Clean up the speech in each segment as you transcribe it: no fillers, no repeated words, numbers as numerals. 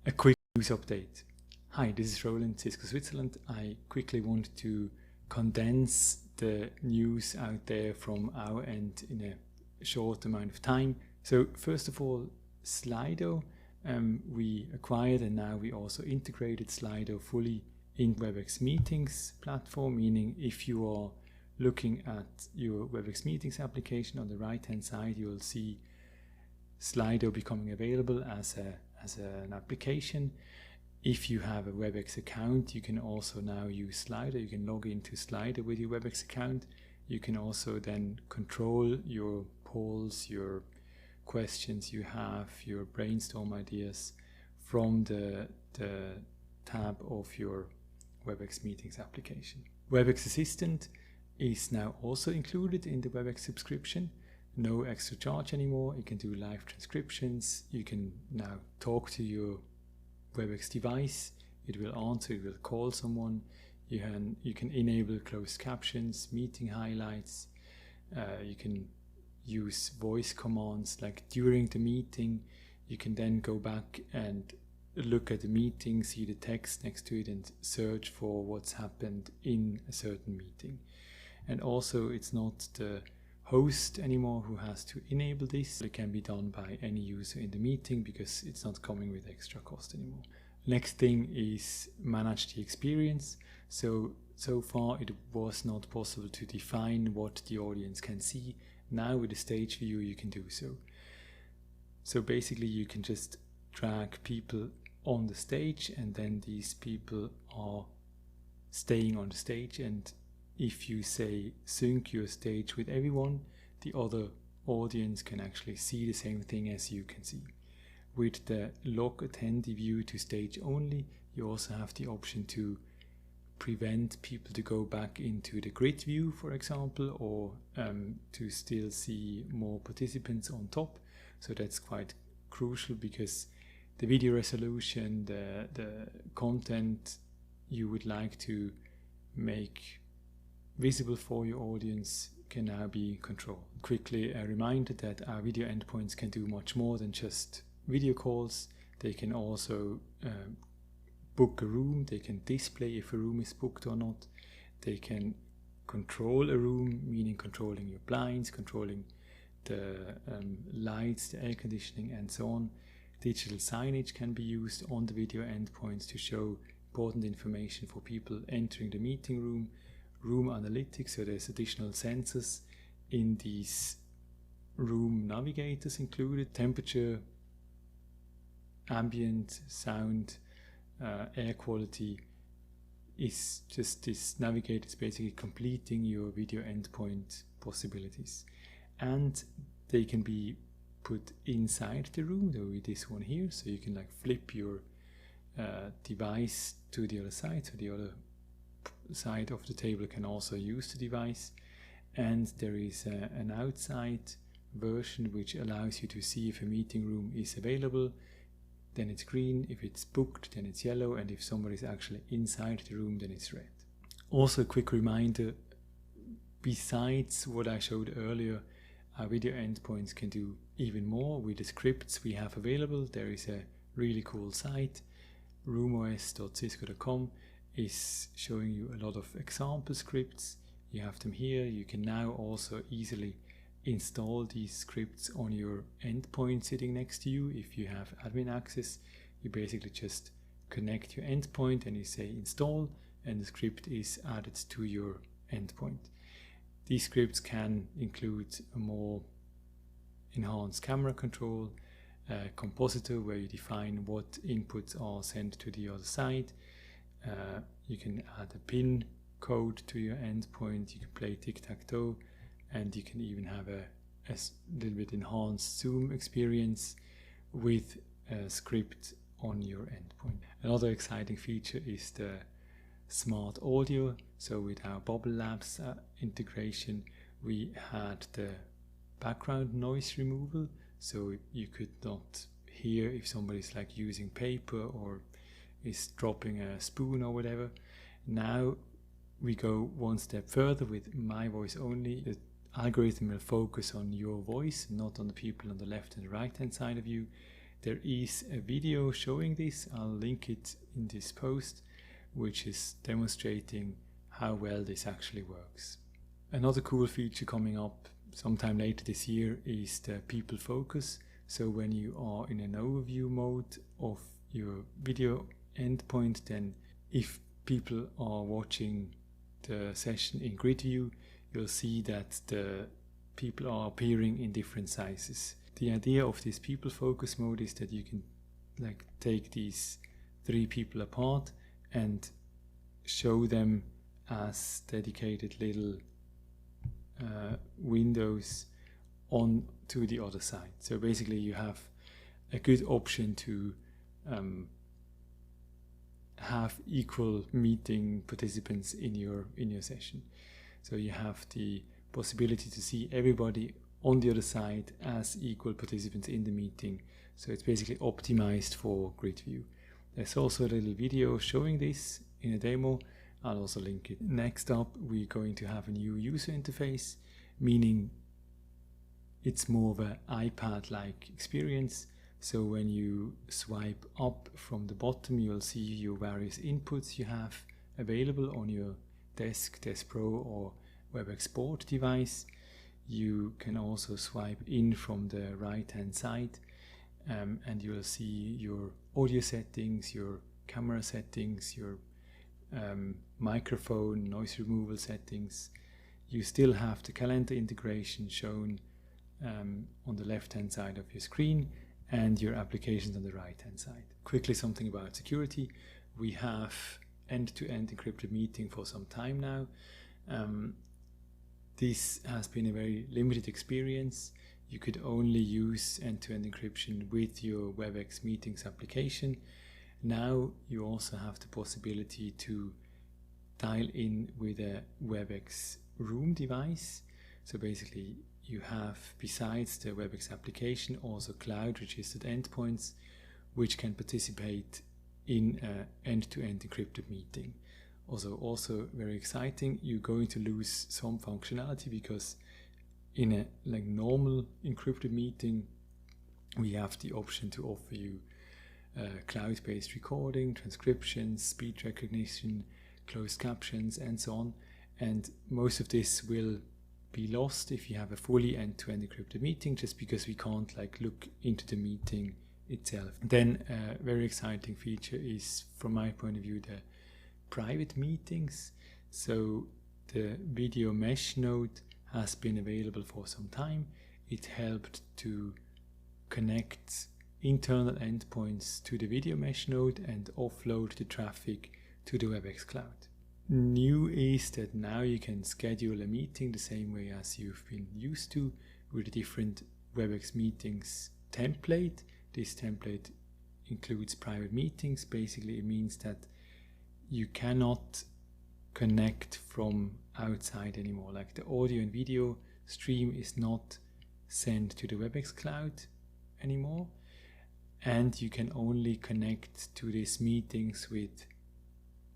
A quick news update. Hi, this is Roland, Cisco Switzerland. I quickly want to condense the news out there from our end in a short amount of time. So first of all, Slido we acquired, and now we also integrated Slido fully in Webex Meetings platform, meaning if you are looking at your Webex Meetings application on the right hand side, you will see Slido becoming available as an application. If you have a Webex account, you can also now use Slido. You can log into Slido with your Webex account. You can also then control your polls, your questions you have, your brainstorm ideas from the tab of your Webex Meetings application. Webex Assistant is now also included in the Webex subscription. No extra charge anymore. You can do live transcriptions. You can now talk to your Webex device. It will answer, it will call someone. You can enable closed captions, meeting highlights. You can use voice commands like during the meeting. You can then go back and look at the meeting, see the text next to it, and search for what's happened in a certain meeting. And also, it's not the host anymore who has to enable this. It can be done by any user in the meeting because it's not coming with extra cost anymore. Next thing is manage the experience. So far it was not possible to define what the audience can see. Now with the stage view you can do so. So basically you can just drag people on the stage, and then these people are staying on the stage, and if you say sync your stage with everyone, the other audience can actually see the same thing as you can see. With the lock attendee view to stage only, you also have the option to prevent people to go back into the grid view, for example, or to still see more participants on top. So that's quite crucial because the video resolution, the content you would like to make visible for your audience can now be controlled. Quickly a reminder that our video endpoints can do much more than just video calls. They can also book a room. They can display if a room is booked or not. They can control a room, meaning controlling your blinds, controlling the lights, the air conditioning, and so on. Digital signage can be used on the video endpoints to show important information for people entering the meeting room. Room analytics, so there's additional sensors in these room navigators included. Temperature, ambient, sound, air quality is just this navigator is basically completing your video endpoint possibilities. And they can be put inside the room. There will be this one here, so you can like flip your device to the other side, so the other side of the table can also use the device. And there is an outside version which allows you to see if a meeting room is available. Then it's green. If it's booked, then it's yellow, and if somebody is actually inside the room, then it's red. Also a quick reminder, besides what I showed earlier, our video endpoints can do even more with the scripts we have available. There is a really cool site, roomos.cisco.com, is showing you a lot of example scripts. You have them here. You can now also easily install these scripts on your endpoint sitting next to you. If you have admin access, you basically just connect your endpoint and you say install, and the script is added to your endpoint. These scripts can include a more enhanced camera control, a compositor where you define what inputs are sent to the other side. You can add a pin code to your endpoint. You can play tic-tac-toe, and you can even have a little bit enhanced Zoom experience with a script on your endpoint. Another exciting feature is the smart audio. So with our Bubble Labs integration, we had the background noise removal, so you could not hear if somebody's like using paper or is dropping a spoon or whatever. Now we go one step further with my voice only. The algorithm will focus on your voice, not on the people on the left and the right hand side of you. there is a video showing this. I'll link it in this post, which is demonstrating how well this actually works. Another cool feature coming up sometime later this year is the people focus. So when you are in an overview mode of your video endpoint, then if people are watching the session in grid view, you'll see that the people are appearing in different sizes. The idea of this people focus mode is that you can take these 3 people apart and show them as dedicated little windows on to the other side. So basically you have a good option to have equal meeting participants in your session. So you have the possibility to see everybody on the other side as equal participants in the meeting. So it's basically optimized for grid view. There's also a little video showing this in a demo. I'll also link it. Next up, we're going to have a new user interface, meaning it's more of an iPad-like experience. So when you swipe up from the bottom, you'll see your various inputs you have available on your Desk, Desk Pro or Webex Board device. You can also swipe in from the right-hand side and you will see your audio settings, your camera settings, your microphone, noise removal settings. You still have the calendar integration shown on the left-hand side of your screen and your applications on the right-hand side. Quickly, something about security. We have end-to-end encrypted meeting for some time now. This has been a very limited experience. You could only use end-to-end encryption with your Webex Meetings application. Now you also have the possibility to dial in with a Webex Room device. So basically you have, besides the Webex application, also cloud registered endpoints which can participate in an end-to-end encrypted meeting. Also very exciting, you're going to lose some functionality because in a normal encrypted meeting we have the option to offer you cloud-based recording, transcriptions, speech recognition, closed captions and so on, and most of this will be lost if you have a fully end-to-end encrypted meeting, just because we can't look into the meeting itself. Then a very exciting feature is, from my point of view, the private meetings. So the video mesh node has been available for some time. It helped to connect internal endpoints to the video mesh node and offload the traffic to the Webex cloud. New is that now you can schedule a meeting the same way as you've been used to, with a different Webex meetings template. This template includes private meetings. Basically, it means that you cannot connect from outside anymore. Like the audio and video stream is not sent to the Webex cloud anymore, and you can only connect to these meetings with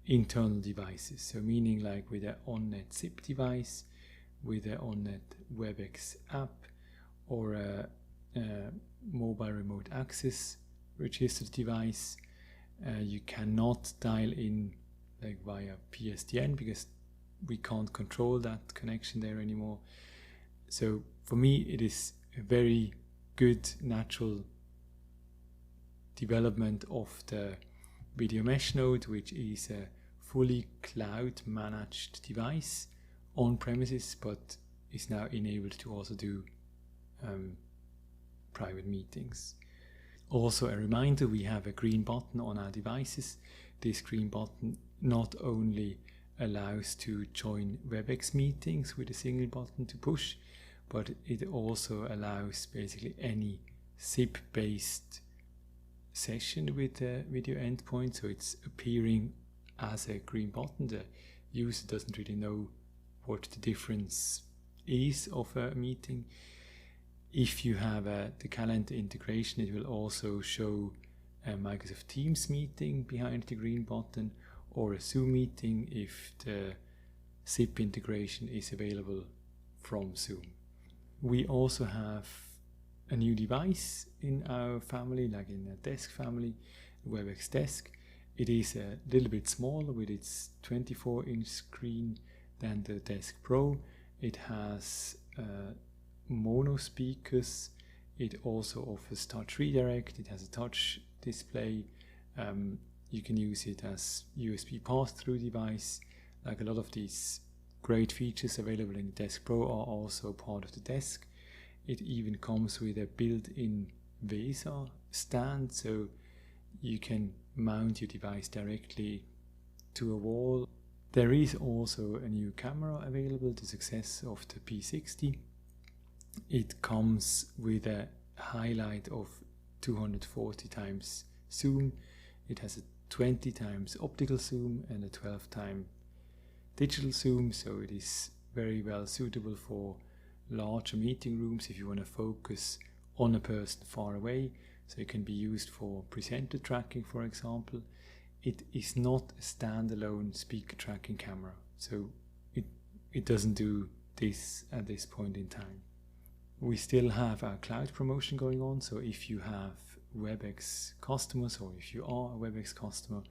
internal devices. So meaning with an on-net zip device, with an on-net Webex app, or a mobile remote access registered device. You cannot dial in via PSTN because we can't control that connection there anymore. So for me it is a very good natural development of the video mesh node, which is a fully cloud managed device on premises, but is now enabled to also do private meetings. Also a reminder, we have a green button on our devices. This green button not only allows to join Webex meetings with a single button to push, but it also allows basically any zip-based session with the video endpoint. So it's appearing as a green button. The user doesn't really know what the difference is of a meeting. If you have the calendar integration, it will also show a Microsoft Teams meeting behind the green button, or a Zoom meeting if the zip integration is available from Zoom. We also have a new device in our family, like in a desk family, Webex Desk. It is a little bit smaller with its 24-inch screen than the Desk Pro. It has mono speakers. It also offers touch redirect. It has a touch display. You can use it as USB pass-through device. Like a lot of these great features available in the Desk Pro are also part of the Desk. It even comes with a built-in VESA stand, so you can mount your device directly to a wall. There is also a new camera available, the success of the P60. It comes with a highlight of 240 times zoom. It has a 20 times optical zoom and a 12 times digital zoom, so it is very well suitable for larger meeting rooms if you want to focus on a person far away. So it can be used for presenter tracking, for example. It is not a standalone speaker tracking camera, so it doesn't do this at this point in time. We still have our cloud promotion going on, so if you have Webex customers, or if you are a Webex customer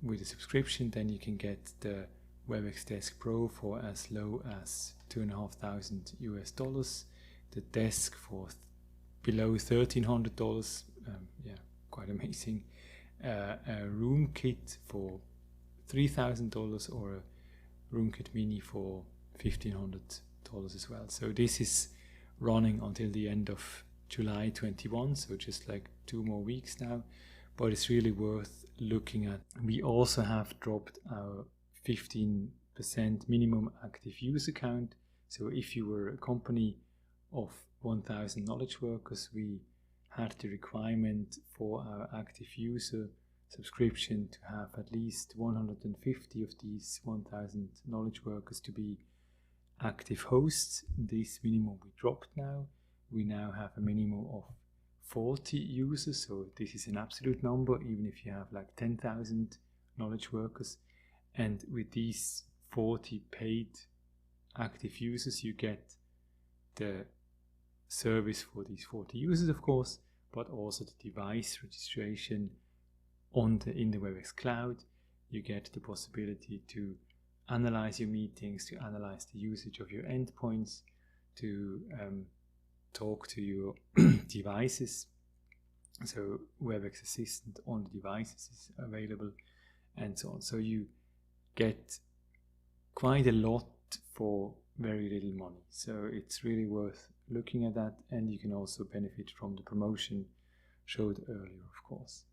with a subscription, then you can get the Webex Desk Pro for as low as $2,500 US, the Desk for below $1,300, yeah, quite amazing. A room kit for $3,000 or a room kit mini for $1,500 as well. So this is running until the end of July 21, so just like 2 more weeks now, but it's really worth looking at. We also have dropped our 15% minimum active user count. So if you were a company of 1,000 knowledge workers, we had the requirement for our active user subscription to have at least 150 of these 1,000 knowledge workers to be active hosts. This minimum we dropped now. We now have a minimum of 40 users, so this is an absolute number, even if you have like 10,000 knowledge workers. And with these 40 paid active users, you get the service for these 40 users, of course, but also the device registration in the Webex Cloud. You get the possibility to analyze your meetings, to analyze the usage of your endpoints, to talk to your devices. So Webex Assistant on the devices is available, and so on. So you get quite a lot for very little money. So it's really worth looking at that, and you can also benefit from the promotion showed earlier, of course.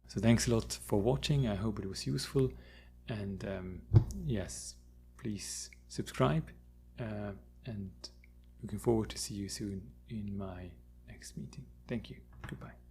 So thanks a lot for watching. I hope it was useful, and yes, please subscribe, and looking forward to see you soon in my next meeting. Thank you. Goodbye.